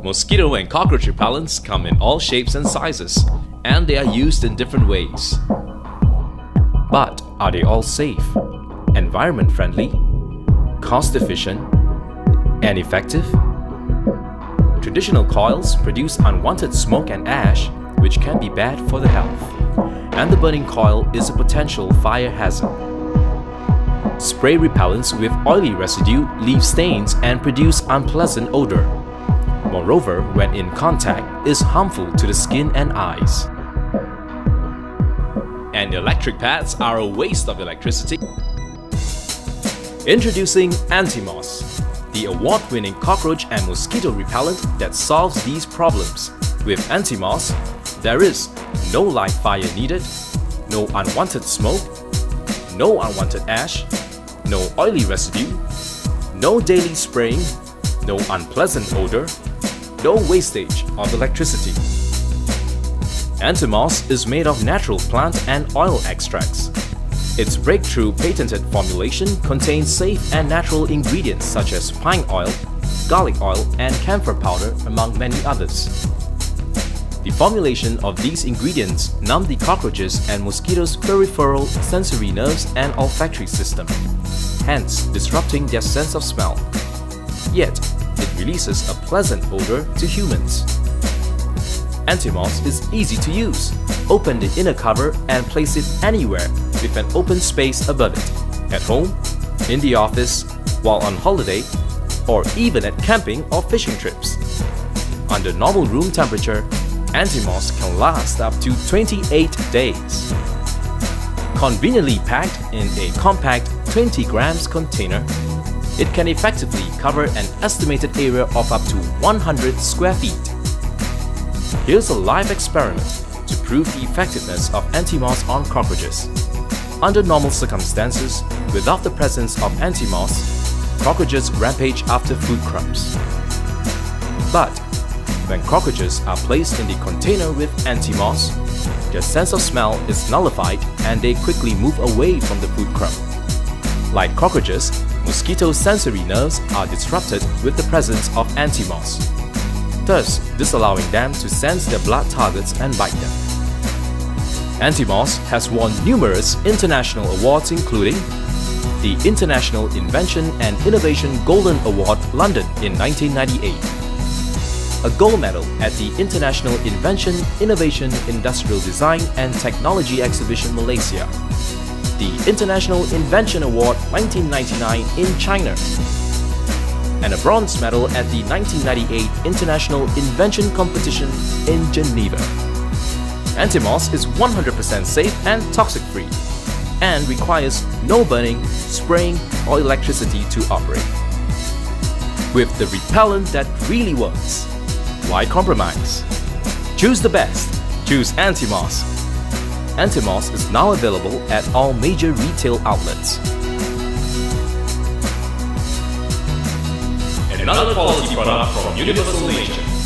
Mosquito and cockroach repellents come in all shapes and sizes, and they are used in different ways. But are they all safe, environment friendly, cost efficient, and effective? Traditional coils produce unwanted smoke and ash, which can be bad for the health, and the burning coil is a potential fire hazard. Spray repellents with oily residue leave stains and produce unpleasant odor. Moreover, when in contact, is harmful to the skin and eyes. And electric pads are a waste of electricity. Introducing Anti-Moss, the award-winning cockroach and mosquito repellent that solves these problems. With Anti-Moss, there is no live fire needed, no unwanted smoke, no unwanted ash, no oily residue, no daily spraying, no unpleasant odor, no wastage of electricity. Anti-Moss is made of natural plant and oil extracts. Its breakthrough patented formulation contains safe and natural ingredients such as pine oil, garlic oil, and camphor powder, among many others. The formulation of these ingredients numb the cockroaches and mosquitoes' peripheral sensory nerves and olfactory system, hence disrupting their sense of smell. Yet, it releases a pleasant odor to humans. Anti-Moss is easy to use. Open the inner cover and place it anywhere with an open space above it, at home, in the office, while on holiday, or even at camping or fishing trips. Under normal room temperature, Anti-Moss can last up to 28 days. Conveniently packed in a compact 20 grams container, it can effectively cover an estimated area of up to 100 square feet. Here's a live experiment to prove the effectiveness of Anti-Moss on cockroaches. Under normal circumstances, without the presence of Anti-Moss, cockroaches rampage after food crumbs. But when cockroaches are placed in the container with Anti-Moss, their sense of smell is nullified and they quickly move away from the food crumb. Like cockroaches, mosquitoes' sensory nerves are disrupted with the presence of Anti-Moss, thus disallowing them to sense their blood targets and bite them. Anti-Moss has won numerous international awards, including the International Invention and Innovation Golden Award, London in 1998, a gold medal at the International Invention, Innovation, Industrial Design and Technology Exhibition, Malaysia, the International Invention Award 1999 in China, and a bronze medal at the 1998 International Invention Competition in Geneva. Anti-Moss is 100% safe and toxic-free, and requires no burning, spraying, or electricity to operate. With the repellent that really works, why compromise? Choose the best. Choose Anti-Moss. Anti-Moss is now available at all major retail outlets. Another quality product from Universal Nature.